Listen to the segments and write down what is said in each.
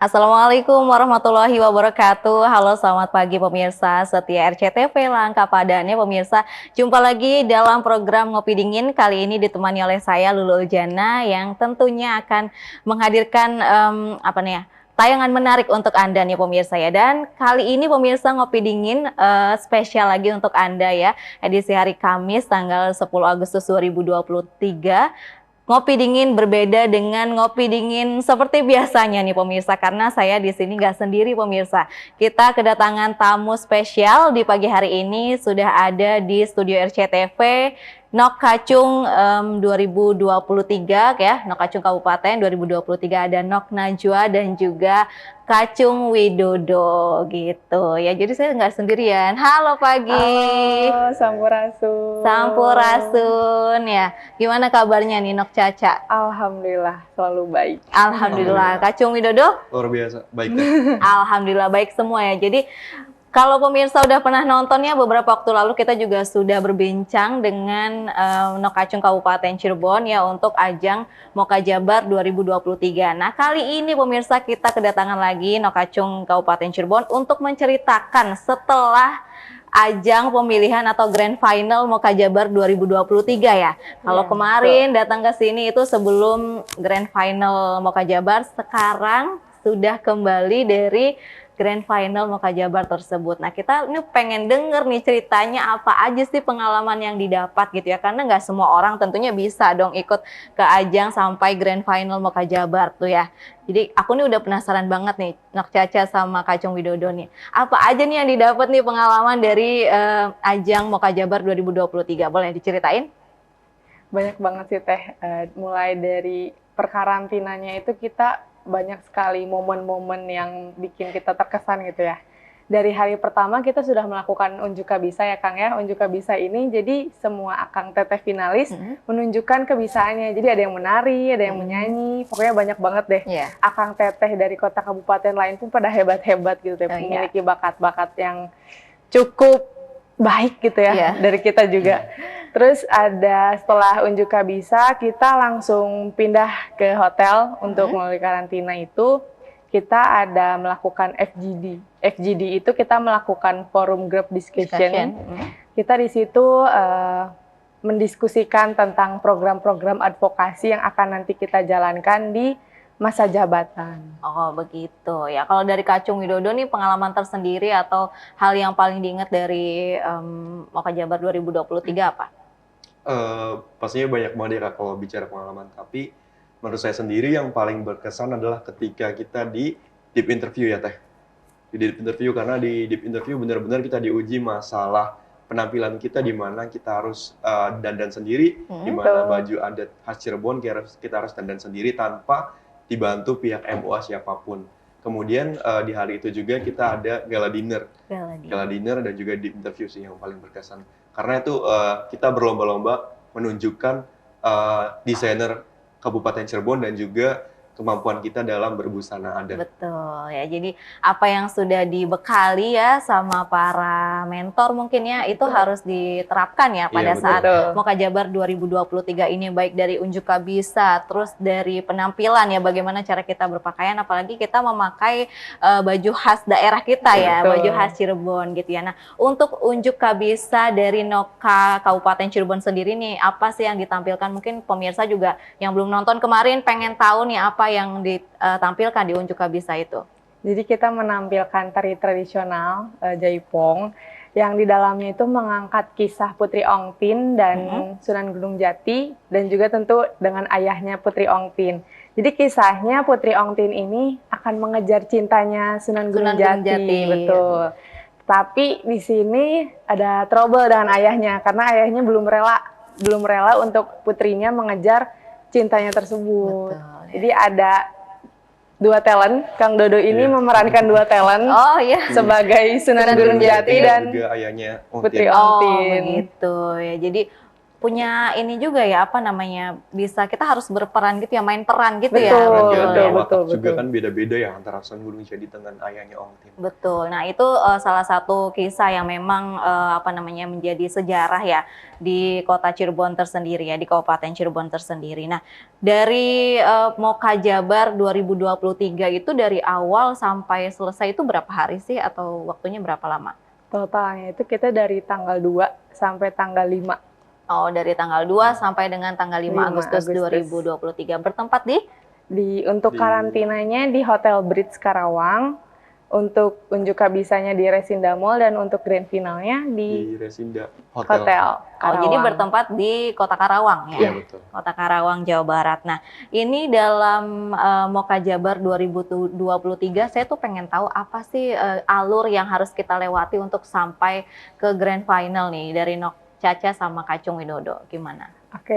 Assalamualaikum warahmatullahi wabarakatuh. Halo, selamat pagi pemirsa setia RCTV Langka Padane pemirsa. Jumpa lagi dalam program Ngopi Dingin. Kali ini ditemani oleh saya Lulu Uljana yang tentunya akan menghadirkan tayangan menarik untuk Anda nih pemirsa ya. Dan kali ini pemirsa Ngopi Dingin spesial lagi untuk Anda ya. Edisi hari Kamis tanggal 10 Agustus 2023. Ngopi dingin berbeda dengan ngopi dingin seperti biasanya nih pemirsa, karena saya di sini nggak sendiri pemirsa. Kita kedatangan tamu spesial di pagi hari ini, sudah ada di studio RCTV Nok Kacung 2023 ya, Nok Kacung Kabupaten 2023 ada Nok Najwa dan juga Kacung Widodo gitu ya. Jadi saya nggak sendirian. Halo pagi. Halo, Sampurasun. Sampurasun ya. Gimana kabarnya nih Nok Caca? Alhamdulillah selalu baik. Alhamdulillah. Kacung Widodo? Luar biasa, baik. Alhamdulillah baik semua ya. Jadi kalau pemirsa udah pernah nontonnya beberapa waktu lalu kita juga sudah berbincang dengan Nok Kacung Kabupaten Cirebon ya untuk ajang Moka Jabar 2023. Nah kali ini pemirsa kita kedatangan lagi Nok Kacung Kabupaten Cirebon untuk menceritakan setelah ajang pemilihan atau grand final Moka Jabar 2023 ya. Kalau kemarin datang ke sini itu sebelum grand final Moka Jabar, sekarang sudah kembali dari grand final Moka Jabar tersebut. Nah kita ini pengen denger nih ceritanya apa aja sih pengalaman yang didapat gitu ya. Karena nggak semua orang tentunya bisa dong ikut ke ajang sampai grand final Moka Jabar tuh ya. Jadi aku nih udah penasaran banget nih Nok Caca sama Kacung Widodo nih. Apa aja nih yang didapat nih pengalaman dari ajang Moka Jabar 2023? Boleh diceritain? Banyak banget sih Teh. Mulai dari perkarantinanya itu kita banyak sekali momen-momen yang bikin kita terkesan gitu ya. Dari hari pertama kita sudah melakukan unjuk kabisa ya Kang ya. Unjuk kabisa ini jadi semua akang teteh finalis menunjukkan kebisaannya. Jadi ada yang menari, ada yang menyanyi, pokoknya banyak banget deh. Akang teteh dari kota kabupaten lain pun pada hebat-hebat gitu deh, memiliki bakat-bakat yang cukup baik gitu ya dari kita juga. Terus ada setelah unjuk kabisa kita langsung pindah ke hotel untuk melalui karantina itu. Kita ada melakukan FGD. FGD itu kita melakukan forum group discussion. Kita di situ mendiskusikan tentang program-program advokasi yang akan nanti kita jalankan di masa jabatan. Oh begitu ya. Kalau dari Kacung Widodo nih pengalaman tersendiri atau hal yang paling diingat dari Moka Jabar 2023 apa? Pastinya banyak banget ya kalau bicara pengalaman, tapi menurut saya sendiri yang paling berkesan adalah ketika kita di deep interview ya Teh. Di deep interview, karena di deep interview benar-benar kita diuji masalah penampilan kita, di mana kita harus dandan sendiri, di mana baju adat khas Cirebon kita harus dandan sendiri tanpa dibantu pihak MUA siapapun. Kemudian di hari itu juga kita ada gala dinner dan juga deep interview sih yang paling berkesan. Karena itu kita berlomba-lomba menunjukkan desainer Kabupaten Cirebon dan juga kemampuan kita dalam berbusana adat. Betul ya, jadi apa yang sudah dibekali ya sama para mentor mungkin ya itu harus diterapkan ya pada saat Moka Jabar 2023 ini, baik dari unjuk kabisa, terus dari penampilan ya, bagaimana cara kita berpakaian, apalagi kita memakai baju khas daerah kita ya, baju khas Cirebon gitu ya. Nah untuk unjuk kabisa dari Noka Kabupaten Cirebon sendiri nih, apa sih yang ditampilkan? Mungkin pemirsa juga yang belum nonton kemarin pengen tahu nih apa yang ditampilkan di unjuk kabisa itu. Jadi kita menampilkan tari tradisional Jaipong yang di dalamnya itu mengangkat kisah Putri Ongtin dan Sunan Gunung Jati, dan juga tentu dengan ayahnya Putri Ongtin. Jadi kisahnya Putri Ongtin ini akan mengejar cintanya Sunan Gunung Jati. Betul. Tapi di sini ada trouble dengan ayahnya karena ayahnya belum rela untuk putrinya mengejar cintanya tersebut. Betul. Jadi ada dua talent, Kang Dodo ini memerankan dua talent sebagai Sunan Gunung Jati dan juga ayahnya Putri Ongtin. Begitu ya. Jadi punya ini juga ya, apa namanya, bisa kita harus berperan gitu ya, main peran gitu ya. Betul, Peran Betul. Diana betul, Watak juga betul. kan beda-beda ya antara Sun Gunung Jadi dengan ayahnya Ong Tin. Betul. Nah, itu salah satu kisah yang memang apa namanya menjadi sejarah ya di kota Cirebon tersendiri ya, di Kabupaten Cirebon tersendiri. Nah, dari Moka Jabar 2023 itu dari awal sampai selesai itu berapa hari sih atau waktunya berapa lama? Totalnya itu kita dari tanggal 2 sampai tanggal 5. Oh, dari tanggal 2 sampai dengan tanggal 5 5 Agustus Agustus. 2023. Bertempat di Untuk Di- karantinanya di Hotel Bridge Karawang, untuk unjuk kabisanya di Resinda Mall, dan untuk grand finalnya di Di Resinda Hotel Oh, Karawang. jadi bertempat di Kota Karawang ya. Iya betul. Kota Karawang, Jawa Barat. Nah, ini dalam Moka Jabar 2023, saya tuh pengen tahu apa sih alur yang harus kita lewati untuk sampai ke grand final nih dari Nok Caca sama Kacung Widodo. Gimana? Oke,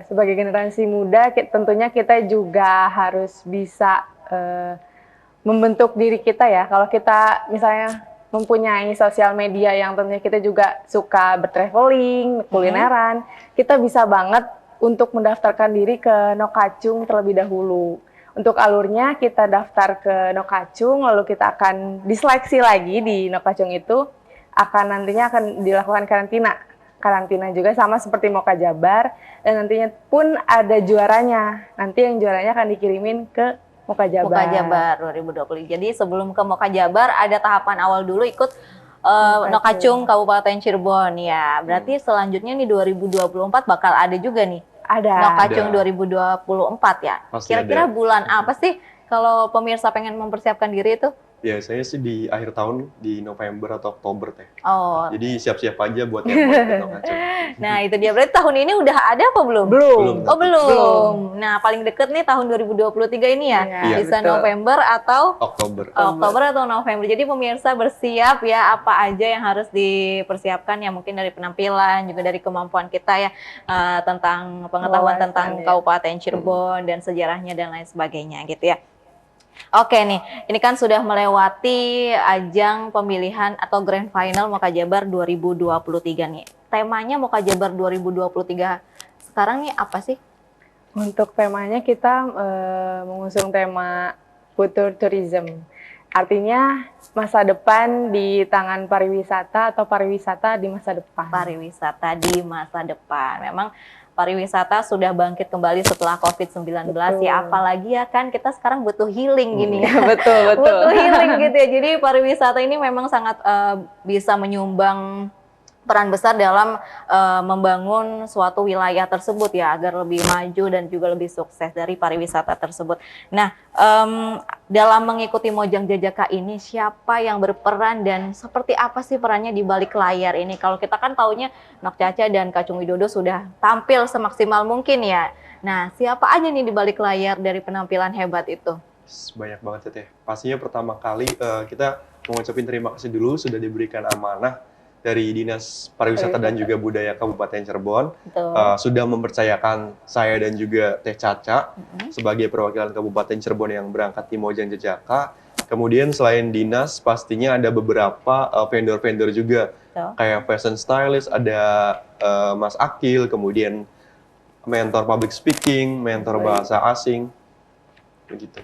sebagai generasi muda, tentunya kita juga harus bisa membentuk diri kita ya. Kalau kita misalnya mempunyai sosial media yang tentunya kita juga suka bertraveling, kulineran, kita bisa banget untuk mendaftarkan diri ke Nokacung terlebih dahulu. Untuk alurnya kita daftar ke Nokacung, lalu kita akan diseleksi lagi di Nokacung itu, nantinya akan dilakukan karantina. Karantina juga sama seperti Moka Jabar, dan nantinya pun ada juaranya. Nanti yang juaranya akan dikirimin ke Moka Jabar. Moka Jabar 2020. Jadi sebelum ke Moka Jabar ada tahapan awal dulu ikut Nokacung Kabupaten Cirebon ya. Berarti selanjutnya nih 2024 bakal ada juga nih Ada. Nokacung Ada. 2024 ya. Pasti Kira-kira ada. bulan apa sih kalau pemirsa pengen mempersiapkan diri itu? Biasanya sih di akhir tahun di November atau Oktober teh. Oh, Jadi siap-siap aja buat yang mau ikut Nokacung. nah itu dia. Berarti tahun ini udah ada apa belum? Belum. Oh belum. Belum. Nah paling deket nih tahun 2023 ini ya. Iya, Bisa betul. November atau Oktober. Oktober atau November. Jadi pemirsa bersiap ya apa aja yang harus dipersiapkan ya, mungkin dari penampilan juga dari kemampuan kita ya tentang pengetahuan Wawasan, tentang ya. Kabupaten Cirebon dan sejarahnya dan lain sebagainya gitu ya. Oke nih, ini kan sudah melewati ajang pemilihan atau grand final Moka Jabar 2023 nih. Temanya Moka Jabar 2023 sekarang nih apa sih? Untuk temanya kita mengusung tema Future Tourism. Artinya masa depan di tangan pariwisata atau pariwisata di masa depan. Pariwisata di masa depan. Memang pariwisata sudah bangkit kembali setelah COVID-19 Betul. ya, apalagi ya kan kita sekarang butuh healing gini ya. Betul, betul. Butuh healing gitu ya. Jadi pariwisata ini memang sangat bisa menyumbang peran besar dalam membangun suatu wilayah tersebut ya, agar lebih maju dan juga lebih sukses dari pariwisata tersebut. Nah, dalam mengikuti Mojang Jajaka ini siapa yang berperan dan seperti apa sih perannya di balik layar ini? Kalau kita kan taunya Nok Caca dan Kacung Widodo sudah tampil semaksimal mungkin ya. Nah, siapa aja nih di balik layar dari penampilan hebat itu? Banyak banget ya teh. Pastinya pertama kali kita mengucapin terima kasih dulu sudah diberikan amanah dari Dinas Pariwisata dan juga Budaya Kabupaten Cirebon Betul. sudah mempercayakan saya dan juga Teh Caca sebagai perwakilan Kabupaten Cirebon yang berangkat di Mojang Jajaka. Kemudian selain dinas pastinya ada beberapa vendor-vendor juga. Betul. Kayak fashion stylist, ada Mas Akil, kemudian mentor public speaking, mentor bahasa asing, begitu.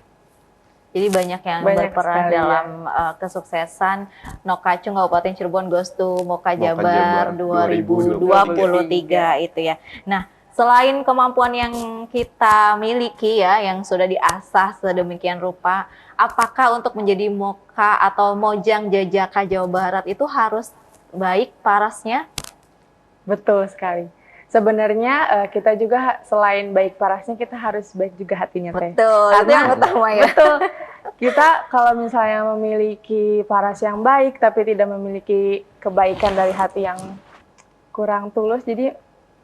Jadi banyak yang Banyak berperan sekali, ya. dalam kesuksesan Nokacung Kabupaten Cirebon Goes to Moka Moka Jabar Jabar 2023 itu ya. Nah, selain kemampuan yang kita miliki ya, yang sudah diasah sedemikian rupa, apakah untuk menjadi Moka atau Mojang Jajaka Jawa Barat itu harus baik parasnya? Betul sekali. Sebenarnya kita juga selain baik parasnya, kita harus baik juga hatinya, Teh. Betul, itu yang utama ya. Betul. Kita kalau misalnya memiliki paras yang baik tapi tidak memiliki kebaikan dari hati yang kurang tulus, jadi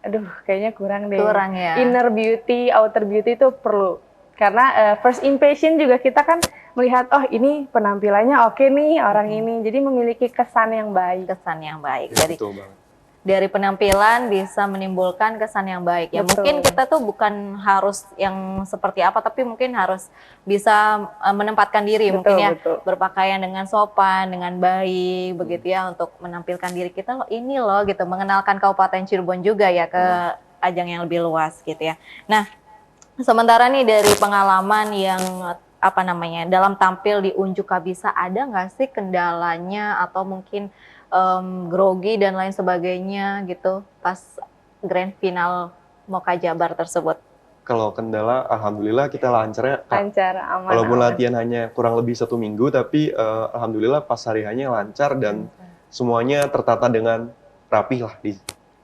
aduh kayaknya kurang deh. Kurang ya. Inner beauty, outer beauty itu perlu. Karena first impression juga kita kan melihat, oh ini penampilannya oke nih orang ini. Jadi memiliki kesan yang baik. Kesan yang baik. Ya, Jadi betul banget. dari penampilan bisa menimbulkan kesan yang baik ya. Betul. Mungkin kita tuh bukan harus yang seperti apa, tapi mungkin harus bisa menempatkan diri, Betul, mungkin ya betul. berpakaian dengan sopan, dengan baik begitu ya, untuk menampilkan diri kita loh ini loh gitu, mengenalkan Kabupaten Cirebon juga ya ke ajang yang lebih luas gitu ya. Nah, sementara nih dari pengalaman yang apa namanya dalam tampil di Unjuk Kabisa, ada nggak sih kendalanya atau mungkin grogi dan lain sebagainya gitu pas grand final Moka Jabar tersebut? Kalau kendala, alhamdulillah kita lancar ya, Kak. Lancar, aman. Walaupun aman. latihan hanya kurang lebih 1 minggu, tapi alhamdulillah pas hari hanya lancar dan semuanya tertata dengan rapih lah.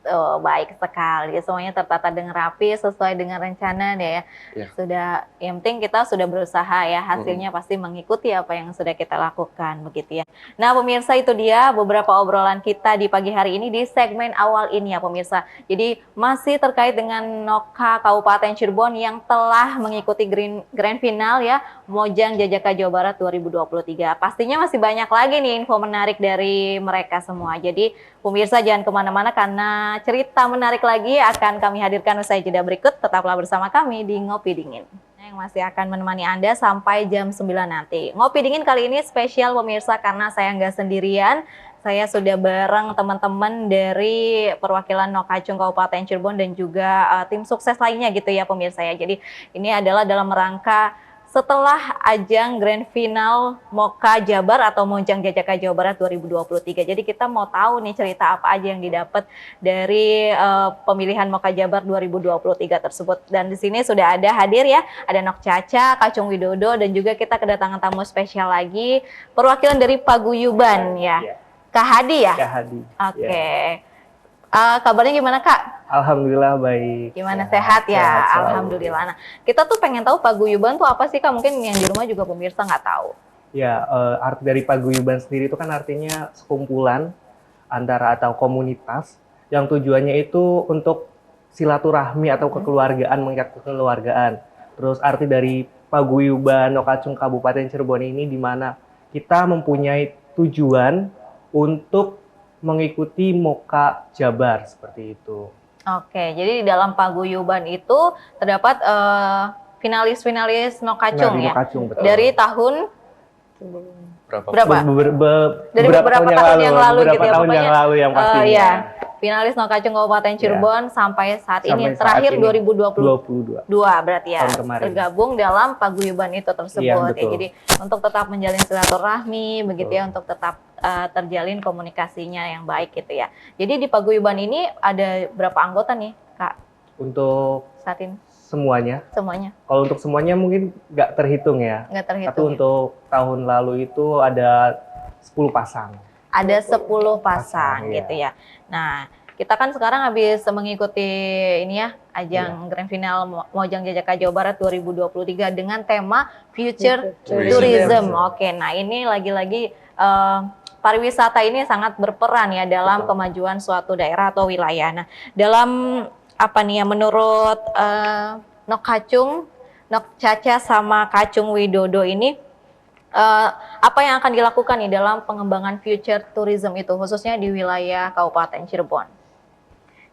Oh, baik sekali. Semuanya tertata dengan rapi, sesuai dengan rencana deh ya. Ya. Sudah, yang penting kita sudah berusaha ya, hasilnya pasti mengikuti apa yang sudah kita lakukan begitu ya. Nah, pemirsa, itu dia beberapa obrolan kita di pagi hari ini di segmen awal ini ya pemirsa. Jadi masih terkait dengan Noka Kabupaten Cirebon yang telah mengikuti grand final ya, Mojang Jajaka Jawa Barat 2023. Pastinya masih banyak lagi nih info menarik dari mereka semua. Jadi pemirsa jangan kemana-mana karena cerita menarik lagi akan kami hadirkan usai jeda berikut. Tetaplah bersama kami di Ngopi Dingin yang masih akan menemani Anda sampai jam 9 nanti. Ngopi Dingin kali ini spesial pemirsa karena saya nggak sendirian. Saya sudah bareng teman-teman dari perwakilan Nokacung Kabupaten Cirebon dan juga tim sukses lainnya gitu ya pemirsa ya. Jadi ini adalah dalam rangka setelah ajang grand final Moka Jabar atau Mojang Jajaka Jawa Barat 2023. Jadi kita mau tahu nih cerita apa aja yang didapat dari pemilihan Moka Jabar 2023 tersebut. Dan di sini sudah ada hadir ya, ada Nok Caca, Kacung Widodo, dan juga kita kedatangan tamu spesial lagi, perwakilan dari Paguyuban ya. Kak Hadi ya? Kak Hadi. Oke. Kabarnya gimana Kak? Alhamdulillah baik. Gimana sehat ya? Sehat selalu. Alhamdulillah. Nah, kita tuh pengen tahu Paguyuban tuh apa sih Kak? Mungkin yang di rumah juga pemirsa nggak tahu. Ya, arti dari Paguyuban sendiri itu kan artinya sekumpulan antara atau komunitas yang tujuannya itu untuk silaturahmi atau kekeluargaan, mengikat kekeluargaan. Terus arti dari Paguyuban Nokacung Kabupaten Cirebon ini di mana kita mempunyai tujuan untuk mengikuti Moka Jabar seperti itu. Oke, jadi di dalam Paguyuban itu terdapat finalis-finalis Nokacung ya? Nokacung, betul. Dari tahun berapa? Dari beberapa tahun yang lalu gitu ya, tahun pokoknya, yang lalu yang pastinya. iya. Finalis Nokacung Kabupaten Cirebon sampai saat ini, terakhir 2022 berarti ya, tergabung dalam Paguyuban itu tersebut ya. Jadi untuk tetap menjalin silaturahmi begitu ya, untuk tetap terjalin komunikasinya yang baik gitu ya. Jadi di Paguyuban ini ada berapa anggota nih Kak? Untuk saat ini? Semuanya. Kalau untuk semuanya mungkin nggak terhitung ya. Nggak terhitung. Tapi untuk tahun lalu itu ada 10 pasang. Ada 10 pasang gitu ya. Nah, kita kan sekarang habis mengikuti ini ya, ajang grand final Mojang Jajaka Jawa Barat 2023 dengan tema Future Tourism. Oke, nah ini lagi-lagi pariwisata ini sangat berperan ya dalam kemajuan suatu daerah atau wilayah. Nah, dalam apa nih ya, menurut Nok Kacung, Nok Caca sama Kacung Widodo ini apa yang akan dilakukan nih dalam pengembangan future tourism itu khususnya di wilayah Kabupaten Cirebon?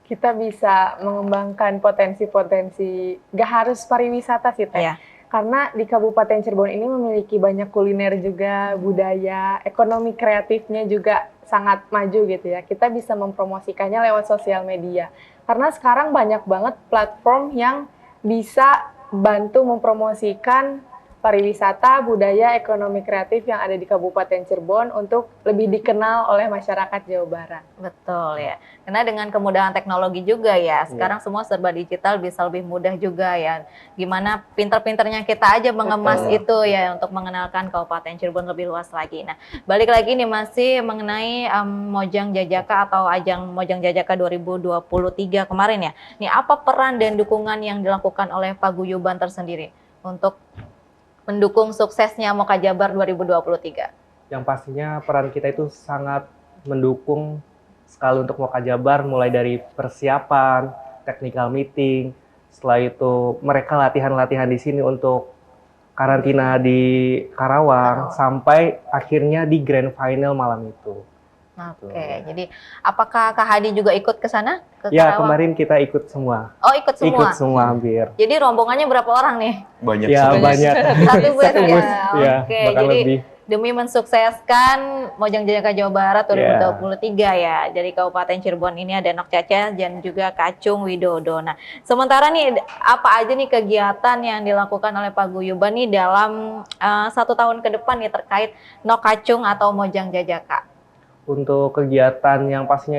Kita bisa mengembangkan potensi-potensi, gak harus pariwisata sih Teh. Yeah. Karena di Kabupaten Cirebon ini memiliki banyak kuliner juga, budaya, ekonomi kreatifnya juga sangat maju gitu ya. Kita bisa mempromosikannya lewat sosial media. Karena sekarang banyak banget platform yang bisa bantu mempromosikan pariwisata, budaya, ekonomi kreatif yang ada di Kabupaten Cirebon untuk lebih dikenal oleh masyarakat Jawa Barat. Betul ya, karena dengan kemudahan teknologi juga ya, sekarang semua serba digital, bisa lebih mudah juga ya. Gimana pinter-pinternya kita aja mengemas itu ya, untuk mengenalkan Kabupaten Cirebon lebih luas lagi. Nah, balik lagi nih masih mengenai Mojang Jajaka atau ajang Mojang Jajaka 2023 kemarin ya. Nih apa peran dan dukungan yang dilakukan oleh Paguyuban tersendiri untuk mendukung suksesnya Moka Jabar 2023? Yang pastinya peran kita itu sangat mendukung sekali untuk Moka Jabar, mulai dari persiapan, technical meeting, setelah itu mereka latihan-latihan di sini untuk karantina di Karawang, sampai akhirnya di grand final malam itu. Oke, jadi apakah Kak Hadi juga ikut ke sana? Ya, kemarin kita ikut semua. Oh, ikut semua? Ikut semua hampir. Jadi rombongannya berapa orang nih? Banyak. Ya, banyak. Satu bus ya? Ya, Oke, bahkan jadi lebih. demi mensukseskan Mojang Jajaka Jawa Barat 2023 ya. Dari Kabupaten Cirebon ini ada Nok Caca dan juga Kacung Widodo. Nah, sementara nih apa aja nih kegiatan yang dilakukan oleh Paguyuban nih dalam 1 tahun ke depan nih terkait Nok Kacung atau Mojang Jajaka? Untuk kegiatan yang pastinya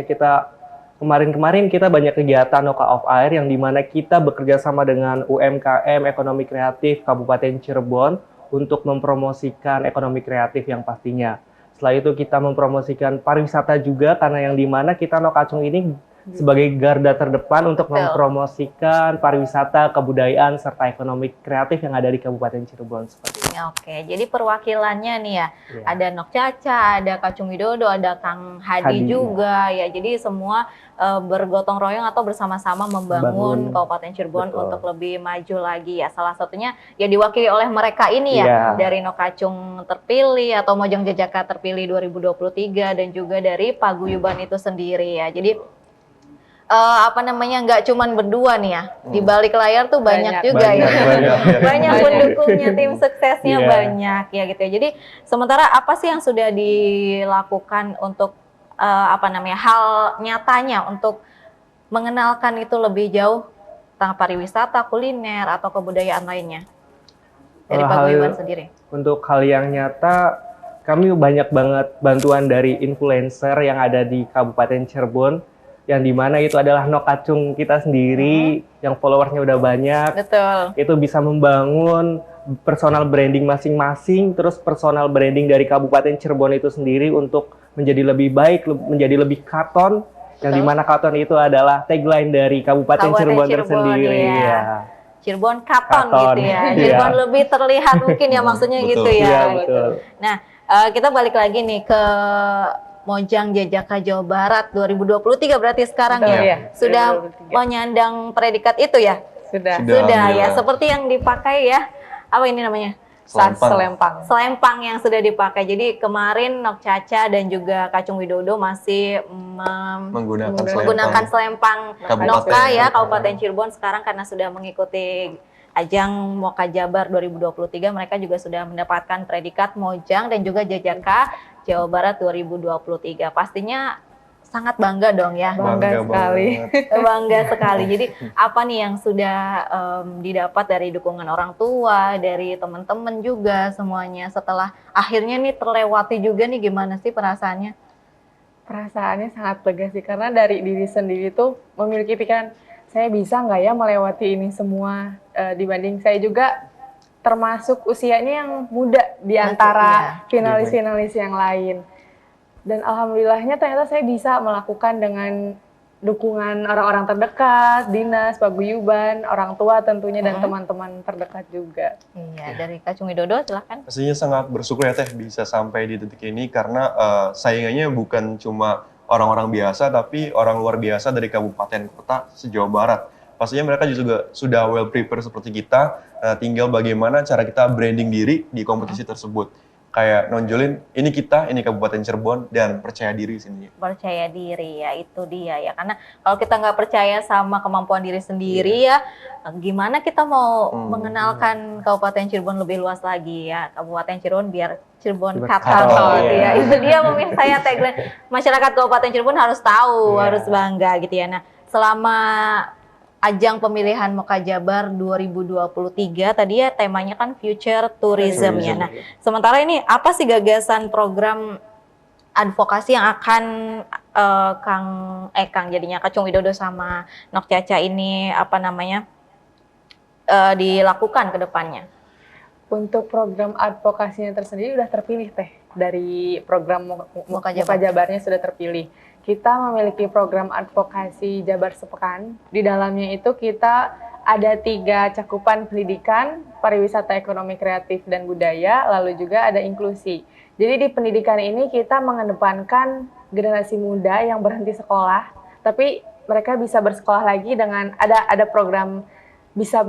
kemarin kita banyak kegiatan Noka of Air yang dimana kita bekerja sama dengan UMKM Ekonomi Kreatif Kabupaten Cirebon untuk mempromosikan ekonomi kreatif yang pastinya. Setelah itu kita mempromosikan pariwisata juga karena yang dimana kita Nok Kacung ini sebagai garda terdepan untuk mempromosikan pariwisata, kebudayaan, serta ekonomi kreatif yang ada di Kabupaten Cirebon seperti itu. Oke, jadi perwakilannya nih ya, Iya. ada Nok Caca, ada Kacung Widodo, ada Kang Hadi Hadi, juga ya. Jadi semua bergotong royong atau bersama-sama membangun Kabupaten Cirebon betul. untuk lebih maju lagi ya. Salah satunya ya diwakili oleh mereka ini ya, Iya. dari Nok Kacung terpilih atau Mojang Jajaka terpilih 2023 dan juga dari Paguyuban itu sendiri ya. Jadi nggak cuman berdua nih ya, di balik layar tuh banyak juga ya. Banyak pendukungnya, tim suksesnya Iya. banyak ya gitu ya. Jadi sementara apa sih yang sudah dilakukan untuk hal nyatanya untuk mengenalkan itu lebih jauh tentang pariwisata, kuliner atau kebudayaan lainnya dari Paguyuban sendiri? Untuk hal yang nyata, kami banyak banget bantuan dari influencer yang ada di Kabupaten Cirebon, yang dimana itu adalah Nok Kacung kita sendiri, yang followersnya udah banyak. Betul. Itu bisa membangun personal branding masing-masing, terus personal branding dari Kabupaten Cirebon itu sendiri untuk menjadi lebih baik, menjadi lebih Katon, yang dimana Katon itu adalah tagline dari Kabupaten Cirebon tersendiri. Iya. Ya. Cirebon Katon gitu ya. Iya. Cirebon lebih terlihat mungkin ya maksudnya Betul. gitu ya. Iya, Gitu. betul. Nah, kita balik lagi nih ke Mojang Jajaka Jawa Barat 2023 berarti sekarang Betul, ya. ya. Sudah 2023. menyandang predikat itu ya. Sudah. Sudah. Sudah ya, Alhamdulillah. seperti yang dipakai ya. Apa ini namanya? Selempang. Selempang yang sudah dipakai. Jadi kemarin Nok Caca dan juga Kacung Widodo masih menggunakan selempang Kabupaten. Noka ya Kabupaten Cirebon. Sekarang karena sudah mengikuti ajang Moka Jabar 2023, mereka juga sudah mendapatkan predikat Mojang dan juga Jajaka Jawa Barat 2023. Pastinya sangat bangga dong ya. Bangga sekali. banget. Bangga sekali. Jadi apa nih yang sudah didapat dari dukungan orang tua, dari teman-teman juga semuanya setelah akhirnya nih terlewati juga nih, gimana sih perasaannya? Perasaannya sangat lega sih, karena dari diri sendiri tuh memiliki pikiran, saya bisa nggak ya melewati ini semua, dibanding saya juga termasuk usianya yang muda di antara finalis-finalis yang lain. Dan alhamdulillahnya ternyata saya bisa melakukan dengan dukungan orang-orang terdekat, dinas, paguyuban, orang tua tentunya, dan teman-teman terdekat juga. Iya, dari Kacung Widodo silahkan. Pastinya sangat bersyukur ya Teh bisa sampai di titik ini karena saingannya bukan cuma orang-orang biasa tapi orang luar biasa dari kabupaten kota se-Jawa Barat. Pastinya mereka juga sudah well prepared seperti kita, tinggal bagaimana cara kita branding diri di kompetisi tersebut. Kayak nonjolin ini kita, ini Kabupaten Cirebon, dan percaya diri sini. Percaya diri ya, itu dia ya. Karena kalau kita nggak percaya sama kemampuan diri sendiri ya, gimana kita mau mengenalkan Kabupaten Cirebon lebih luas lagi ya. Kabupaten Cirebon biar Cirebon Katon ya. Itu dia pemirsa ya tagline. Masyarakat Kabupaten Cirebon harus tahu, harus bangga gitu ya. Nah, selama ajang pemilihan Moka Jabar 2023 tadi ya temanya kan future tourism ya. Nah, sementara ini apa sih gagasan program advokasi yang akan Kang jadinya Kacung Widodo sama Nok Caca ini dilakukan ke depannya? Untuk program advokasinya tersendiri sudah terpilih Teh, dari program Moka Moka Jabarnya sudah terpilih. Kita memiliki program advokasi Jabar Sepekan. Di dalamnya itu kita ada 3 cakupan: pendidikan, pariwisata, ekonomi kreatif, dan budaya, lalu juga ada inklusi. Jadi di pendidikan ini kita mengedepankan generasi muda yang berhenti sekolah, tapi mereka bisa bersekolah lagi dengan ada program bisa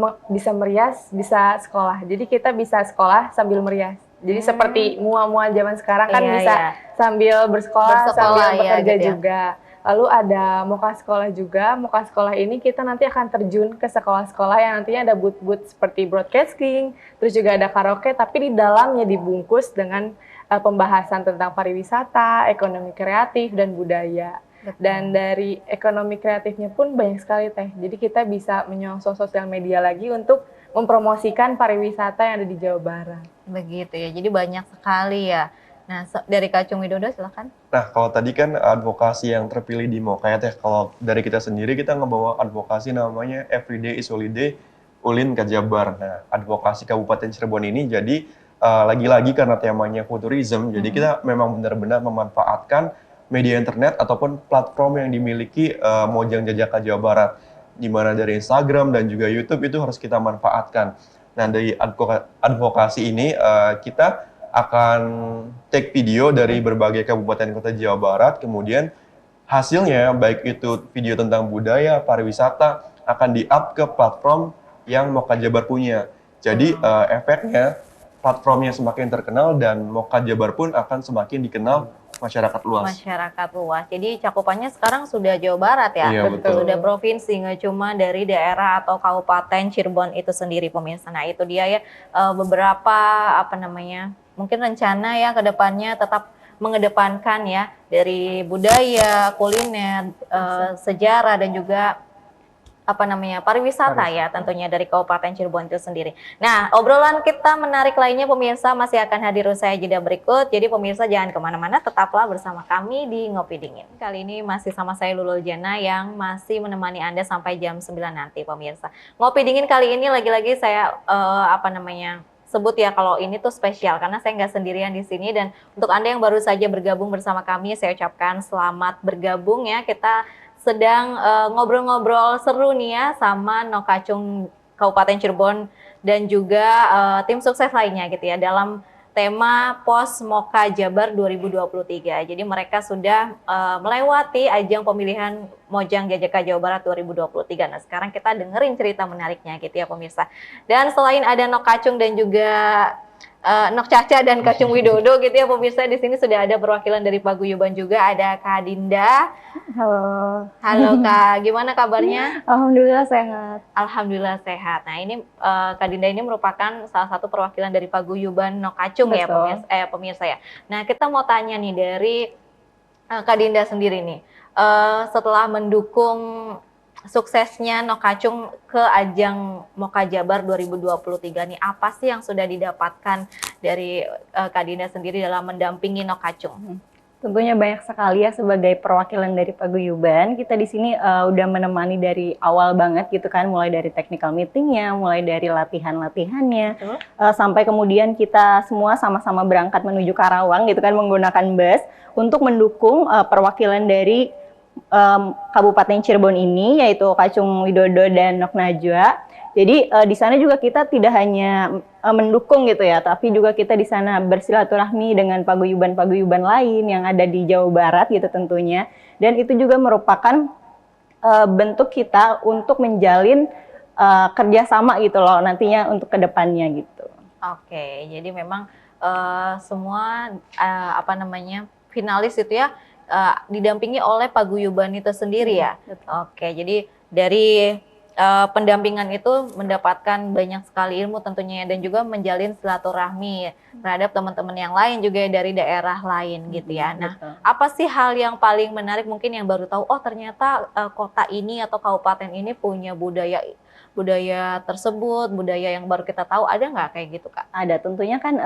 merias, bisa sekolah. Jadi kita bisa sekolah sambil merias. Jadi seperti mua-mua zaman sekarang kan bisa sambil bersekolah sambil bekerja gitu ya. juga. Lalu ada Moka Sekolah juga. Moka Sekolah ini kita nanti akan terjun ke sekolah-sekolah yang nantinya ada booth-booth seperti broadcasting, terus juga ada karaoke, tapi di dalamnya dibungkus dengan pembahasan tentang pariwisata, ekonomi kreatif, dan budaya. Betul. Dan dari ekonomi kreatifnya pun banyak sekali Teh. Jadi kita bisa menyongsong sosial media lagi untuk mempromosikan pariwisata yang ada di Jawa Barat. Begitu ya, jadi banyak sekali ya. Nah, dari Kak Cung Widodo silakan. Nah, kalau tadi kan advokasi yang terpilih di MOKA ya Teh, kalau dari kita sendiri kita ngebawa advokasi namanya Everyday is Holiday Ulin ke Jabar. Nah, advokasi Kabupaten Cirebon ini jadi lagi-lagi karena temanya futurism, jadi kita memang benar-benar memanfaatkan media internet ataupun platform yang dimiliki Mojang Jajaka Jawa Barat, di mana dari Instagram dan juga YouTube itu harus kita manfaatkan. Nah, dari advokasi ini kita akan take video dari berbagai kabupaten kota Jawa Barat, kemudian hasilnya baik itu video tentang budaya, pariwisata akan di-up ke platform yang MOKA Jabar punya. Jadi efeknya platformnya semakin terkenal dan MOKA Jabar pun akan semakin dikenal masyarakat luas. Masyarakat luas. Jadi cakupannya sekarang sudah Jawa Barat ya. Iya, betul. Sudah provinsi, nggak cuma dari daerah atau kabupaten Cirebon itu sendiri pemirsa. Nah, itu dia ya beberapa mungkin rencana ya ke depannya tetap mengedepankan ya dari budaya, kuliner, sejarah dan juga pariwisata ya tentunya dari Kabupaten Cirebon itu sendiri. Nah, obrolan kita menarik lainnya pemirsa masih akan hadir usai jeda berikut. Jadi pemirsa jangan kemana-mana, tetaplah bersama kami di Ngopi Dingin. Kali ini masih sama saya Lulul Jana yang masih menemani Anda sampai jam 9 nanti pemirsa. Ngopi Dingin kali ini lagi-lagi saya sebut ya kalau ini tuh spesial karena saya nggak sendirian di sini, dan untuk Anda yang baru saja bergabung bersama kami saya ucapkan selamat bergabung ya. Kita sedang ngobrol-ngobrol seru nih ya sama Nokacung Kabupaten Cirebon dan juga tim sukses lainnya gitu ya dalam tema POS MOKA Jabar 2023. Jadi mereka sudah melewati ajang pemilihan Mojang Jajaka Jawa Barat 2023. Nah, sekarang kita dengerin cerita menariknya gitu ya pemirsa. Dan selain ada Nokacung dan juga Nok Caca dan Kacung Widodo gitu ya pemirsa, di sini sudah ada perwakilan dari Paguyuban juga, ada Kak Dinda. Halo. Halo Kak, gimana kabarnya? Alhamdulillah sehat. Alhamdulillah sehat. Nah, ini Kak Dinda ini merupakan salah satu perwakilan dari Paguyuban Nok Kacung ya pemirsa ya. Nah, kita mau tanya nih dari Kak Dinda sendiri nih, setelah mendukung suksesnya Nokacung ke ajang MOKA Jabar 2023 nih, apa sih yang sudah didapatkan dari Kak Dinda sendiri dalam mendampingi Nokacung? Tentunya banyak sekali ya sebagai perwakilan dari Paguyuban. Kita di sini udah menemani dari awal banget gitu kan, mulai dari technical meetingnya, mulai dari latihan-latihannya, sampai kemudian kita semua sama-sama berangkat menuju Karawang gitu kan menggunakan bus untuk mendukung perwakilan dari Kabupaten Cirebon ini, yaitu Kacung Widodo dan Nok Najwa. Jadi di sana juga kita tidak hanya mendukung gitu ya, tapi juga kita di sana bersilaturahmi dengan paguyuban-paguyuban lain yang ada di Jawa Barat gitu tentunya. Dan itu juga merupakan bentuk kita untuk menjalin kerjasama gitu loh nantinya untuk kedepannya gitu. Oke, jadi memang semua finalis itu ya didampingi oleh paguyuban itu sendiri ya. Oke, jadi dari pendampingan itu mendapatkan banyak sekali ilmu tentunya dan juga menjalin silaturahmi terhadap teman-teman yang lain juga dari daerah lain gitu ya. Nah, apa sih hal yang paling menarik mungkin yang baru tahu, oh ternyata kota ini atau kabupaten ini punya budaya tersebut, budaya yang baru kita tahu, ada nggak kayak gitu Kak? Ada, tentunya kan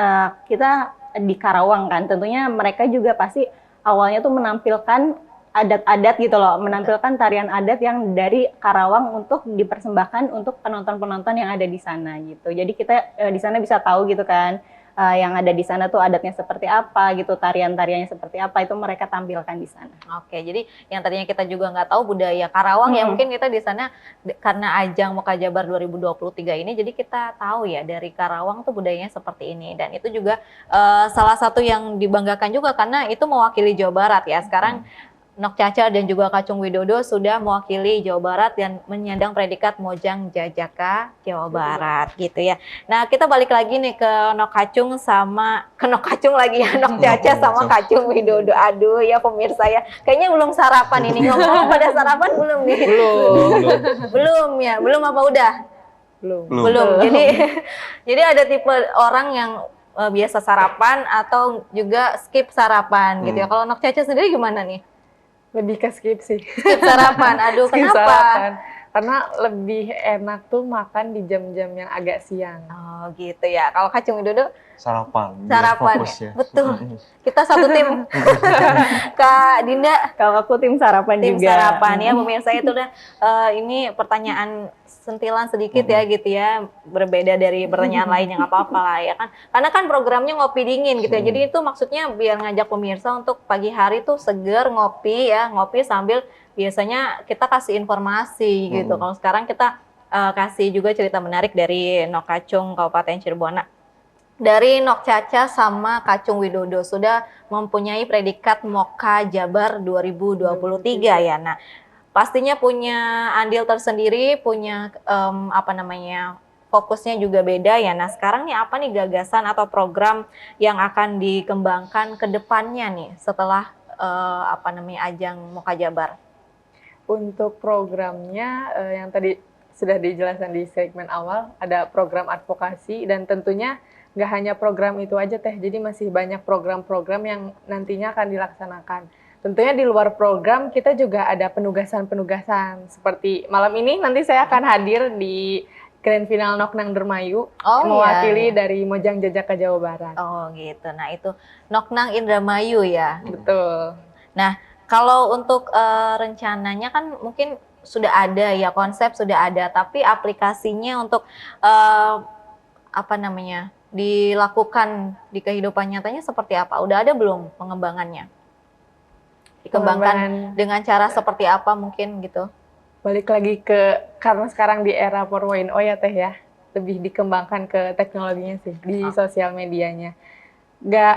kita di Karawang kan, tentunya mereka juga pasti awalnya tuh menampilkan adat-adat gitu loh, menampilkan tarian adat yang dari Karawang untuk dipersembahkan untuk penonton-penonton yang ada di sana gitu. Jadi kita di sana bisa tahu gitu kan, yang ada di sana tuh adatnya seperti apa gitu, tarian-tariannya seperti apa, itu mereka tampilkan di sana. Oke, jadi yang tadinya kita juga nggak tahu budaya Karawang ya, mungkin kita di sana karena ajang MOKA Jabar 2023 ini, jadi kita tahu ya dari Karawang tuh budayanya seperti ini, dan itu juga salah satu yang dibanggakan juga karena itu mewakili Jawa Barat ya. Sekarang Nok Caca dan juga Kacung Widodo sudah mewakili Jawa Barat dan menyandang predikat Mojang Jajaka Jawa Barat gitu ya. Nah, kita balik lagi nih ke Nok Kacung lagi ya, Nok Caca sama Kacung Widodo. Aduh ya pemirsa ya, kayaknya belum sarapan ini. Ngomong pada sarapan belum nih? Belum apa udah? Belum. Jadi ada tipe orang yang biasa sarapan atau juga skip sarapan gitu ya. Kalau Nok Caca sendiri gimana nih? Lebih ke skip sih. Skip sarapan, aduh Skip kenapa? sarapan. Karena lebih enak tuh makan di jam-jam yang agak siang. Oh gitu ya. Kalau Kacung Widodo Sarapan, biar sarapan fokus ya. ya. Betul. Kita satu tim. Kak Dinda Kalau aku tim sarapan tim juga. sarapan ya pemirsa itu udah ini pertanyaan sentilan sedikit ya gitu ya, berbeda dari pertanyaan lain yang nggak apa-apa lah ya kan, karena kan programnya ngopi dingin gitu ya, jadi itu maksudnya biar ngajak pemirsa untuk pagi hari tuh seger ngopi ya, ngopi sambil biasanya kita kasih informasi gitu. Kalau sekarang kita kasih juga cerita menarik dari Nok Kacung Kabupaten Cirebon. Nah, dari Nok Caca sama Kacung Widodo sudah mempunyai predikat Moka Jabar 2023 ya. Nah, pastinya punya andil tersendiri, punya fokusnya juga beda ya. Nah, sekarang nih apa nih gagasan atau program yang akan dikembangkan ke depannya nih setelah ajang Moka Jabar? Untuk programnya yang tadi sudah dijelaskan di segmen awal, ada program advokasi dan tentunya nggak hanya program itu aja Teh, jadi masih banyak program-program yang nantinya akan dilaksanakan. Tentunya di luar program kita juga ada penugasan-penugasan, seperti malam ini nanti saya akan hadir di Grand Final Noknang Dermayu, mewakili dari Mojang Jajaka Jawa Barat. Oh gitu, nah itu Noknang Indramayu ya. Betul. Nah, kalau untuk rencananya kan mungkin sudah ada ya, konsep sudah ada, tapi aplikasinya untuk dilakukan di kehidupan nyatanya seperti apa? Udah ada belum pengembangannya? Dikembangkan dengan cara seperti apa mungkin gitu? Balik lagi karena sekarang di era 4.0 ya Teh ya, lebih dikembangkan ke teknologinya sih, di sosial medianya.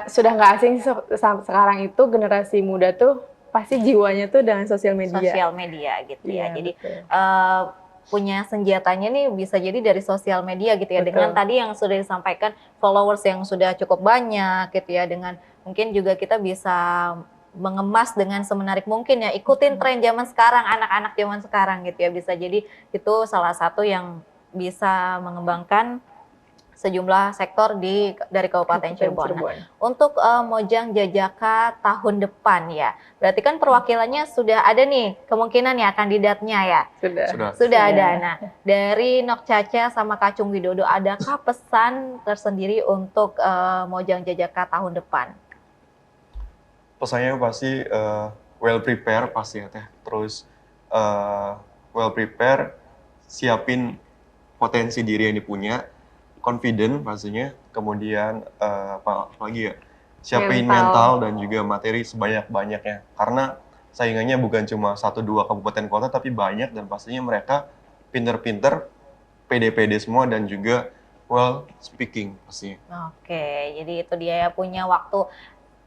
Sudah nggak asing sekarang itu generasi muda tuh pasti jiwanya tuh dengan sosial media. Sosial media gitu ya. Jadi betul. punya senjatanya nih bisa jadi dari sosial media gitu ya. Betul. Dengan tadi yang sudah disampaikan followers yang sudah cukup banyak gitu ya. Dengan mungkin juga kita bisa mengemas dengan semenarik mungkin ya. Ikutin tren zaman sekarang, anak-anak zaman sekarang gitu ya. Bisa jadi itu salah satu yang bisa mengembangkan sejumlah sektor dari Kabupaten Cirebon. Nah, untuk Mojang Jajaka tahun depan ya, berarti kan perwakilannya sudah ada nih, kemungkinan ya kandidatnya ya? Sudah ada. Nah, dari Nok Caca sama Kacung Widodo, adakah pesan tersendiri untuk Mojang Jajaka tahun depan? Pesannya pasti well prepare pasti ya Teh. Terus well prepare, siapin potensi diri yang dipunya, confident pastinya, kemudian apa lagi ya, siapin mental dan juga materi sebanyak-banyaknya, karena saingannya bukan cuma 1-2 kabupaten kota tapi banyak, dan pastinya mereka pinter-pinter, pede-pede semua, dan juga well speaking pastinya. Oke, jadi itu dia ya, punya waktu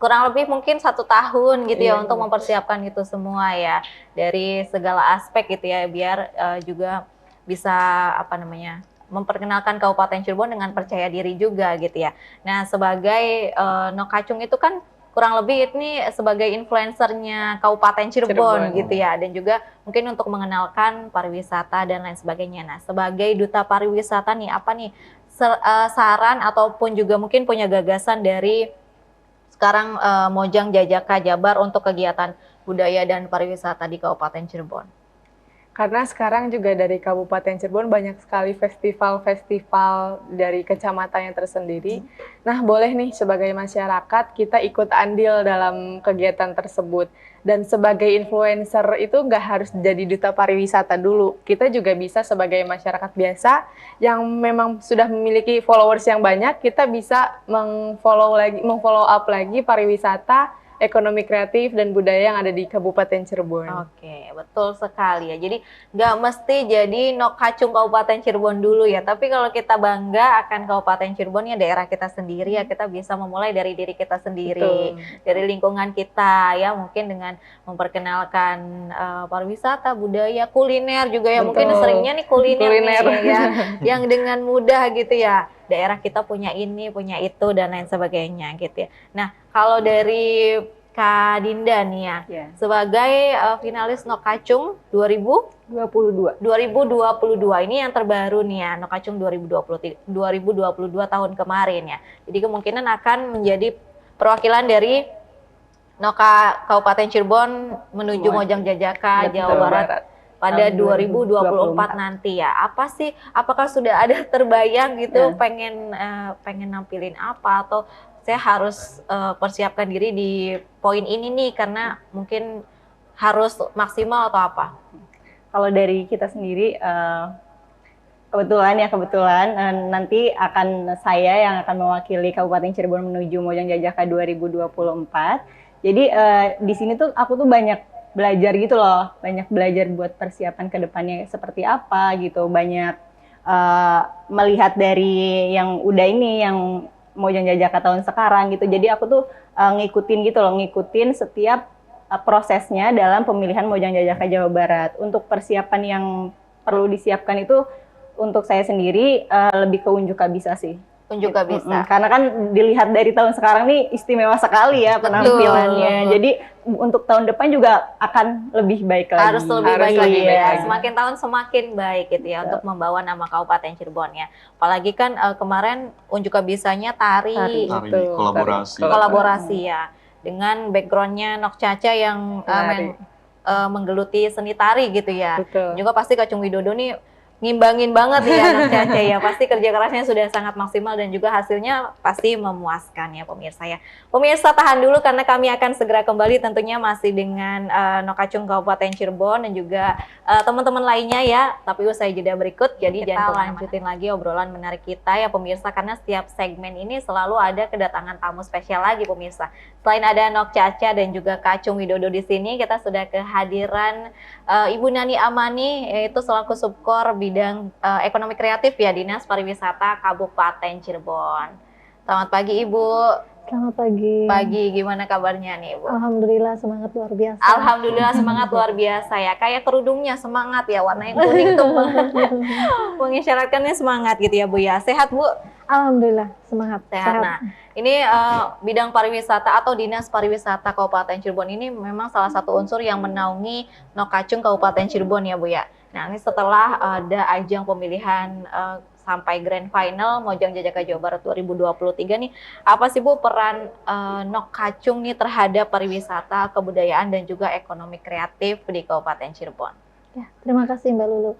kurang lebih mungkin 1 tahun gitu ya untuk mempersiapkan itu semua ya, dari segala aspek gitu ya, biar juga bisa memperkenalkan Kabupaten Cirebon dengan percaya diri juga gitu ya. Nah, sebagai Nok Kacung itu kan kurang lebih ini sebagai influencernya Kabupaten Cirebon gitu ya, dan juga mungkin untuk mengenalkan pariwisata dan lain sebagainya. Nah, sebagai duta pariwisata nih, apa nih saran ataupun juga mungkin punya gagasan dari sekarang Mojang Jajaka Jabar untuk kegiatan budaya dan pariwisata di Kabupaten Cirebon? Karena sekarang juga dari Kabupaten Cirebon banyak sekali festival-festival dari kecamatannya tersendiri. Nah, boleh nih sebagai masyarakat kita ikut andil dalam kegiatan tersebut. Dan sebagai influencer itu nggak harus jadi duta pariwisata dulu. Kita juga bisa sebagai masyarakat biasa yang memang sudah memiliki followers yang banyak, kita bisa meng-follow up lagi pariwisata, ekonomi kreatif dan budaya yang ada di Kabupaten Cirebon. Oke, betul sekali ya. Jadi nggak mesti jadi Nok Kacung Kabupaten Cirebon dulu ya. Tapi kalau kita bangga akan Kabupaten Cirebon ya, daerah kita sendiri ya, kita bisa memulai dari diri kita sendiri, dari lingkungan kita ya. Mungkin dengan memperkenalkan pariwisata, budaya, kuliner juga ya. Mungkin seringnya nih kuliner. Nih, ya, yang dengan mudah gitu ya. Daerah kita punya ini, punya itu, dan lain sebagainya gitu ya. Nah, kalau dari Kak Dinda nih ya. Ya. Sebagai finalis Nokacung 22. 2022 ini yang terbaru nih ya, Nokacung 2022 tahun kemarin ya. Jadi kemungkinan akan menjadi perwakilan dari Noka Kabupaten Cirebon menuju Mojang Jajaka, Betul. Jawa Barat pada Tahun 2024 nanti ya. Apa sih? Apakah sudah ada terbayang gitu Ya. pengen nampilin apa, atau saya harus persiapkan diri di poin ini nih karena mungkin harus maksimal atau apa? Kalau dari kita sendiri, kebetulan nanti akan saya yang akan mewakili Kabupaten Cirebon menuju Mojang Jajaka 2024. Jadi di sini tuh aku tuh banyak belajar gitu loh, banyak belajar buat persiapan ke depannya seperti apa gitu, banyak melihat dari yang udah ini, yang Mojang Jajaka tahun sekarang gitu. Jadi aku tuh ngikutin gitu loh, ngikutin setiap prosesnya dalam pemilihan Mojang Jajaka Jawa Barat. Untuk persiapan yang perlu disiapkan itu untuk saya sendiri lebih ke unjuk bisa sih. Unjuk gak bisa. Karena kan dilihat dari tahun sekarang nih istimewa sekali ya penampilannya. Betul. Jadi untuk tahun depan juga akan lebih baik lagi. Harus lebih baik lagi lebih ya. lagi. Semakin tahun semakin baik gitu ya untuk membawa nama Kabupaten Cirebon ya. Apalagi kan kemarin unjuk bisanya tari Betul. kolaborasi ya dengan backgroundnya Nok Caca yang menggeluti seni tari gitu ya. Betul. Juga pasti Kacung Widodo nih ngimbangin banget ya Nok Caca ya. Pasti kerja kerasnya sudah sangat maksimal dan juga hasilnya pasti memuaskan ya pemirsa ya. Pemirsa tahan dulu karena kami akan segera kembali tentunya masih dengan Nokacung Kabupaten Cirebon dan juga teman-teman lainnya ya. Tapi usai jeda berikut, jadi kita lanjutin lagi obrolan menarik kita ya pemirsa, karena setiap segmen ini selalu ada kedatangan tamu spesial lagi pemirsa. Selain ada Nok Caca dan juga Kacung Widodo di sini, kita sudah kehadiran Ibu Nani Amani, yaitu selaku Subkor bidang ekonomi kreatif ya Dinas Pariwisata Kabupaten Cirebon. Selamat pagi Ibu. Selamat pagi. Pagi, gimana kabarnya nih Ibu? Alhamdulillah semangat luar biasa. Alhamdulillah semangat luar biasa ya. Kayak kerudungnya semangat ya, warna yang kuning tuh mengisyaratkannya semangat gitu ya Bu ya. Sehat Bu? Alhamdulillah semangat. Sehat. Nah, ini bidang pariwisata atau Dinas Pariwisata Kabupaten Cirebon ini memang salah satu unsur yang menaungi Nokacung Kabupaten Cirebon ya Bu ya. Nah, ini setelah ada ajang pemilihan sampai grand final Mojang Jajaka Jawa Barat 2023 nih, apa sih Bu peran Nokacung nih terhadap pariwisata, kebudayaan dan juga ekonomi kreatif di Kabupaten Cirebon? Ya, terima kasih Mbak Lulu.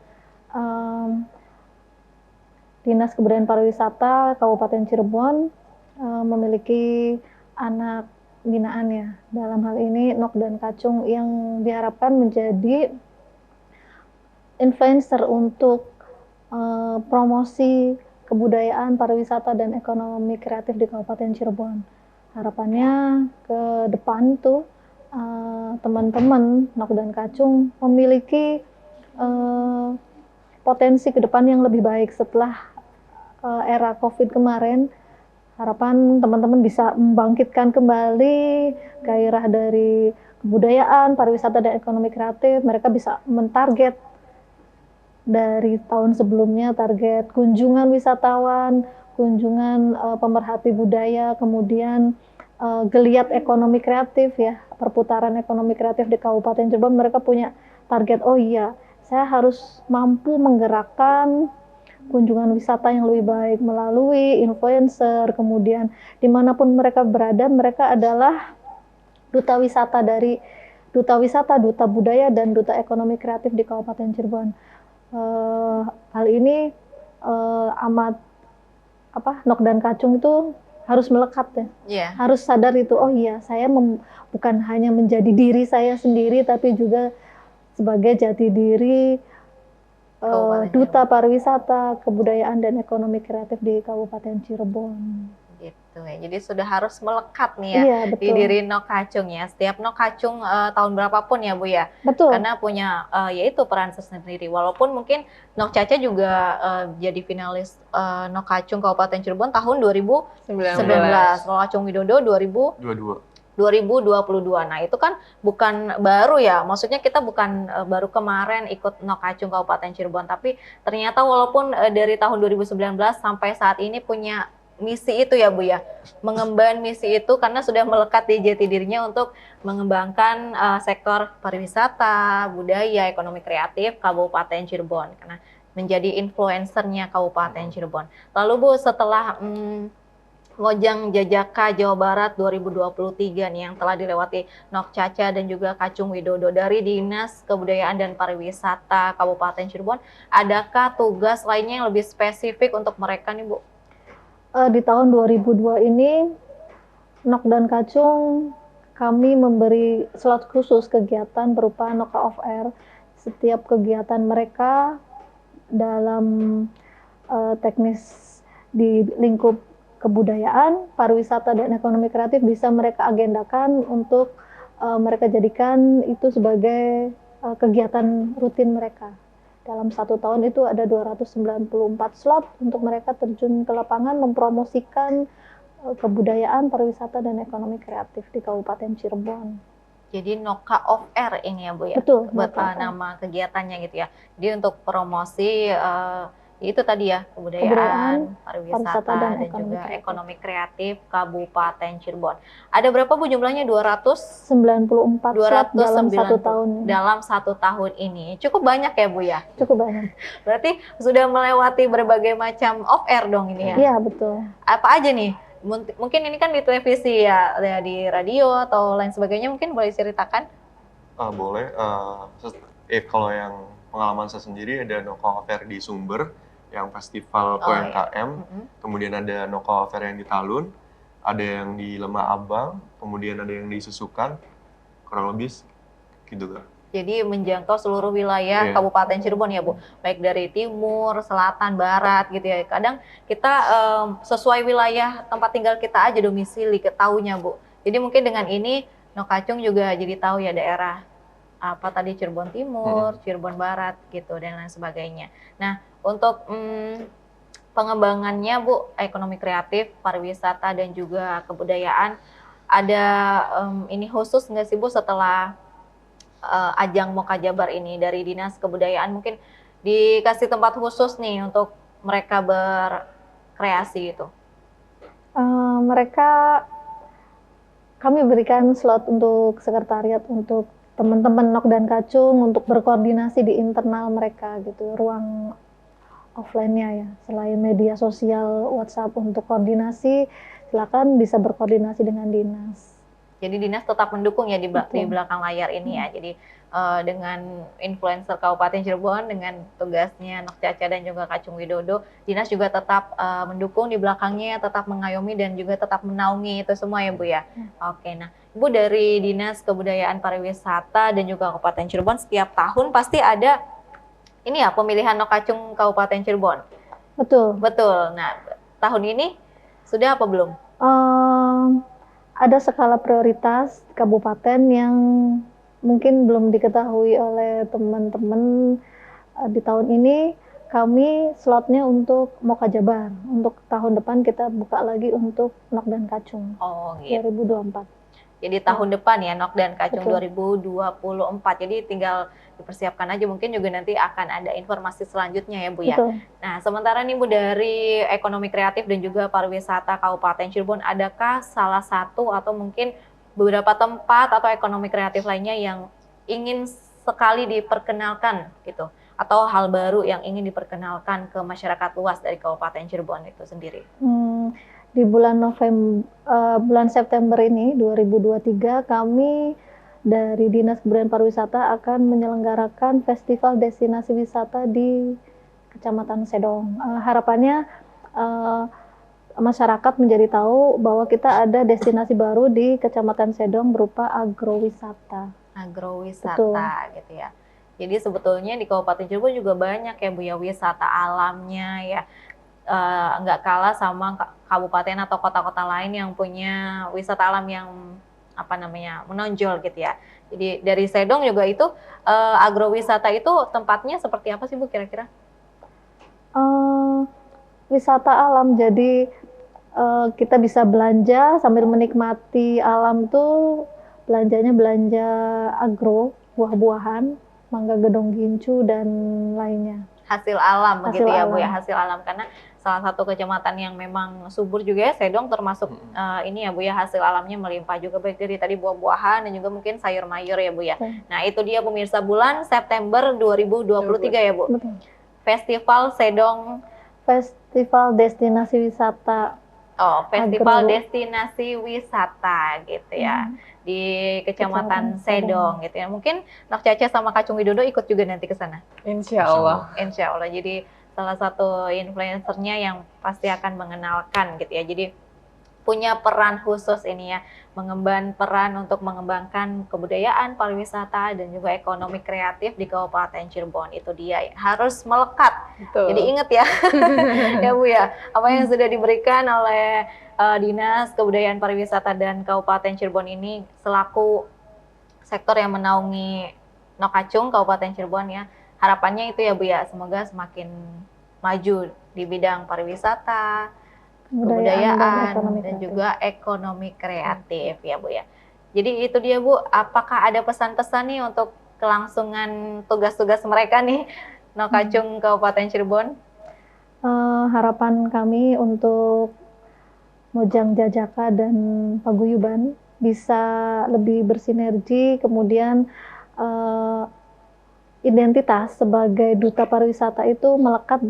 Dinas Kebudayaan Pariwisata Kabupaten Cirebon memiliki anak binaan ya. Dalam hal ini Nok dan Kacung yang diharapkan menjadi influencer untuk promosi kebudayaan, pariwisata, dan ekonomi kreatif di Kabupaten Cirebon. Harapannya ke depan tuh teman-teman Nok dan Kacung memiliki potensi ke depan yang lebih baik setelah era COVID kemarin. Harapan teman-teman bisa membangkitkan kembali gairah dari kebudayaan, pariwisata, dan ekonomi kreatif. Mereka bisa mentarget dari tahun sebelumnya, target kunjungan wisatawan, kunjungan pemerhati budaya, kemudian geliat ekonomi kreatif ya, perputaran ekonomi kreatif di Kabupaten Cirebon. Mereka punya target, oh iya, saya harus mampu menggerakkan kunjungan wisata yang lebih baik melalui influencer, kemudian dimanapun mereka berada, mereka adalah duta wisata dari duta budaya, dan duta ekonomi kreatif di Kabupaten Cirebon. Hal ini Nok dan Kacung itu harus melekat ya, harus sadar itu, oh iya saya bukan hanya menjadi diri saya sendiri, tapi juga sebagai jati diri duta pariwisata, kebudayaan, dan ekonomi kreatif di Kabupaten Cirebon. Gitu ya. Jadi sudah harus melekat nih ya, Iya, di diri Nok Kacung ya. Setiap Nok Kacung tahun berapapun ya Bu ya. Betul. Karena punya yaitu peran tersendiri. Walaupun mungkin Nok Caca juga jadi finalis Nok Kacung Kabupaten Cirebon tahun 2019. Nok Kacung Widodo 2022. Nah, itu kan bukan baru ya. Maksudnya kita bukan baru kemarin ikut Nok Kacung Kabupaten Cirebon, tapi ternyata walaupun dari tahun 2019 sampai saat ini punya misi itu ya Bu ya, mengemban misi itu karena sudah melekat di jati dirinya untuk mengembangkan sektor pariwisata, budaya, ekonomi kreatif Kabupaten Cirebon karena menjadi influencernya Kabupaten Cirebon. Lalu Bu, setelah Mojang Jajaka Jawa Barat 2023 nih yang telah dilewati Nok Caca dan juga Kacung Widodo dari Dinas Kebudayaan dan Pariwisata Kabupaten Cirebon, adakah tugas lainnya yang lebih spesifik untuk mereka nih Bu? Di tahun 2002 ini, Nok dan Kacung kami memberi slot khusus kegiatan berupa Noka of Air. Setiap kegiatan mereka dalam teknis di lingkup kebudayaan, pariwisata, dan ekonomi kreatif bisa mereka agendakan untuk mereka jadikan itu sebagai kegiatan rutin mereka. Dalam 1 tahun itu ada 294 slot untuk mereka terjun ke lapangan mempromosikan kebudayaan, pariwisata, dan ekonomi kreatif di Kabupaten Cirebon. Jadi Noka of Air ini ya Bu ya? Betul, buat Noka of Air. nama kegiatannya gitu ya. Jadi untuk promosi itu tadi ya, Kebudayaan, kebudayaan, pariwisata, pariwisata, dan dan ekonomi juga kreatif. ekonomi kreatif Kabupaten Cirebon. Ada berapa Bu jumlahnya? 200? 94 slot dalam 1 tahun. Dalam 1 tahun ini. Cukup banyak ya Bu ya? Cukup banyak. Berarti sudah melewati berbagai macam off air dong ini ya? Iya, betul. Apa aja nih? Mungkin ini kan di televisi ya, di radio atau lain sebagainya, mungkin boleh ceritakan? Boleh. Kalau yang pengalaman saya sendiri ada Noka Fair di Sumber, yang festival UMKM. Kemudian ada Noka Fair yang di Talun, ada yang di Lemah Abang, kemudian ada yang di Susukan, kurang lebih gitu kan. Jadi menjangkau seluruh wilayah Kabupaten Cirebon ya Bu, baik dari timur, selatan, barat gitu ya. Kadang kita sesuai wilayah tempat tinggal kita aja domisili ketahunya Bu. Jadi mungkin dengan ini Nokacung juga jadi tahu ya daerah apa tadi Cirebon Timur, Cirebon Barat gitu dan lain sebagainya. Nah untuk pengembangannya Bu, ekonomi kreatif, pariwisata dan juga kebudayaan ada ini khusus nggak sih Bu setelah ajang Moka Jabar ini dari Dinas Kebudayaan mungkin dikasih tempat khusus nih untuk mereka berkreasi gitu? Kami berikan slot untuk sekretariat untuk teman-teman Nok dan Kacung untuk berkoordinasi di internal mereka gitu, ruang offline-nya ya. Selain media sosial WhatsApp untuk koordinasi, silakan bisa berkoordinasi dengan dinas. Jadi dinas tetap mendukung ya di belakang layar ini ya. Jadi dengan influencer Kabupaten Cirebon dengan tugasnya Nok Caca dan juga Kacung Widodo, dinas juga tetap mendukung di belakangnya, tetap mengayomi dan juga tetap menaungi itu semua ya Bu ya. Oke, nah Ibu dari Dinas Kebudayaan Pariwisata dan juga Kabupaten Cirebon setiap tahun pasti ada ini ya pemilihan Nok Kacung Kabupaten Cirebon. Betul. Betul. Nah tahun ini sudah apa belum? Ada skala prioritas kabupaten yang mungkin belum diketahui oleh teman-teman. Di tahun ini kami slotnya untuk Moka Jabar. Untuk tahun depan kita buka lagi untuk Nok dan Kacung. Oh gitu. 2024. Jadi tahun depan ya Nok dan Kacung. Betul. 2024. Jadi tinggal dipersiapkan aja, mungkin juga nanti akan ada informasi selanjutnya ya Bu ya. Betul. Nah sementara nih Bu dari ekonomi kreatif dan juga pariwisata Kabupaten Cirebon, adakah salah satu atau mungkin beberapa tempat atau ekonomi kreatif lainnya yang ingin sekali diperkenalkan gitu, atau hal baru yang ingin diperkenalkan ke masyarakat luas dari Kabupaten Cirebon itu sendiri? Di bulan September ini 2023 kami dari Dinas Kebudayaan Pariwisata akan menyelenggarakan festival destinasi wisata di Kecamatan Sedong. Harapannya masyarakat menjadi tahu bahwa kita ada destinasi baru di Kecamatan Sedong berupa agrowisata. Agrowisata. Betul. Gitu ya. Jadi sebetulnya di Kabupaten Cirebon juga banyak ya Bu ya wisata alamnya ya. Nggak kalah sama kabupaten atau kota-kota lain yang punya wisata alam yang menonjol gitu ya. Jadi dari Sedong juga itu agrowisata itu tempatnya seperti apa sih Bu kira-kira? Wisata alam, jadi kita bisa belanja sambil menikmati alam tuh, belanjanya belanja agro, buah-buahan, mangga gedong gincu dan lainnya. Hasil alam begitu ya Bu ya, alam. hasil alam karena salah satu kecamatan yang memang subur juga ya, Sedong, termasuk ini ya Bu ya, hasil alamnya melimpah juga, baik dari tadi buah-buahan dan juga mungkin sayur mayur ya Bu ya. Nah itu dia pemirsa, bulan September 2023 ya Bu. Betul. Festival Sedong. Festival Destinasi Wisata. Oh, Festival Agro. Destinasi Wisata gitu ya. Di Kecamatan Sedong gitu ya. Mungkin Nok Caca sama Kak Chung Widodo ikut juga nanti ke sana. Insya Allah. Insya Allah. Jadi salah satu influencernya yang pasti akan mengenalkan gitu ya. Jadi punya peran khusus ini ya, mengemban peran untuk mengembangkan kebudayaan, pariwisata, dan juga ekonomi kreatif di Kabupaten Cirebon. Itu dia, harus melekat. Betul. Jadi ingat ya, ya Bu ya, apa yang sudah diberikan oleh Dinas Kebudayaan Pariwisata dan Kabupaten Cirebon ini selaku sektor yang menaungi Nokacung Kabupaten Cirebon ya. Harapannya itu ya Bu ya, semoga semakin maju di bidang pariwisata, kebudayaan dan juga ekonomi kreatif ya Bu ya. Jadi itu dia Bu, apakah ada pesan-pesan nih untuk kelangsungan tugas-tugas mereka nih Nokacung Kabupaten Cirebon? Harapan kami untuk Mojang Jajaka dan Paguyuban bisa lebih bersinergi, kemudian identitas sebagai duta pariwisata itu melekat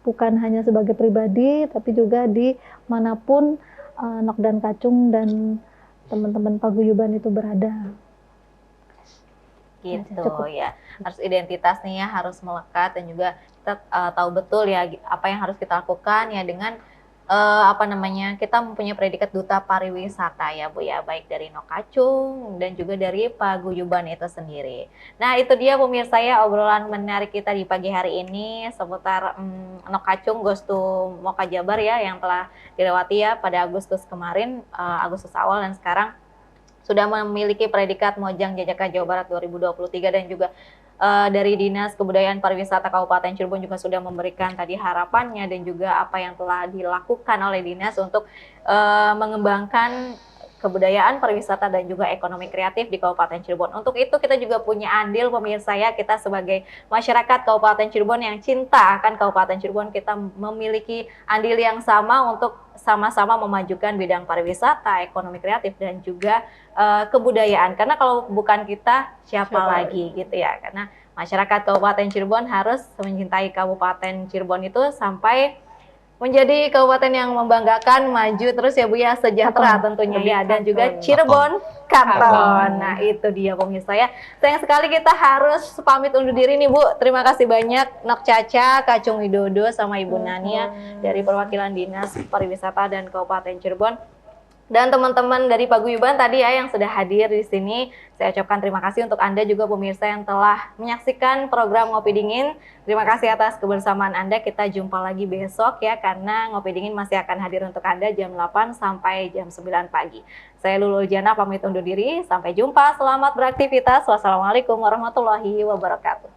bukan hanya sebagai pribadi, tapi juga di manapun Nok dan Kacung dan teman-teman Paguyuban itu berada. Gitu Cukup. ya, harus identitas nih ya, harus melekat, dan juga kita tahu betul ya apa yang harus kita lakukan ya dengan kita mempunyai predikat duta pariwisata ya Bu ya, baik dari Nokacung dan juga dari Paguyuban itu sendiri. Nah itu dia pemirsa ya, obrolan menarik kita di pagi hari ini seputar Nokacung Goes to Moka Jabar ya, yang telah dilewati ya pada Agustus kemarin, Agustus awal, dan sekarang sudah memiliki predikat Mojang Jajaka Jawa Barat 2023, dan juga dari Dinas Kebudayaan Pariwisata Kabupaten Cirebon juga sudah memberikan tadi harapannya dan juga apa yang telah dilakukan oleh Dinas untuk mengembangkan kebudayaan, pariwisata, dan juga ekonomi kreatif di Kabupaten Cirebon. Untuk itu kita juga punya andil pemirsa ya, kita sebagai masyarakat Kabupaten Cirebon yang cinta akan Kabupaten Cirebon, kita memiliki andil yang sama untuk sama-sama memajukan bidang pariwisata, ekonomi kreatif, dan juga kebudayaan. Karena kalau bukan kita, siapa lagi gitu ya. Karena masyarakat Kabupaten Cirebon harus mencintai Kabupaten Cirebon itu sampai menjadi kabupaten yang membanggakan, maju terus ya Bu ya, sejahtera tentunya ya, dan juga Cirebon Karton. Nah itu dia pemirsa ya. Sayang sekali kita harus pamit undur diri nih Bu. Terima kasih banyak Nok Caca, Kak Chung Widodo, sama Ibu Nania dari perwakilan Dinas Pariwisata dan Kabupaten Cirebon. Dan teman-teman dari Paguyuban tadi ya yang sudah hadir di sini, saya ucapkan terima kasih untuk Anda juga pemirsa yang telah menyaksikan program Ngopi Dingin. Terima kasih atas kebersamaan Anda. Kita jumpa lagi besok ya, karena Ngopi Dingin masih akan hadir untuk Anda jam 8 sampai jam 9 pagi. Saya Lulu Jana pamit undur diri. Sampai jumpa. Selamat beraktivitas. Wassalamualaikum warahmatullahi wabarakatuh.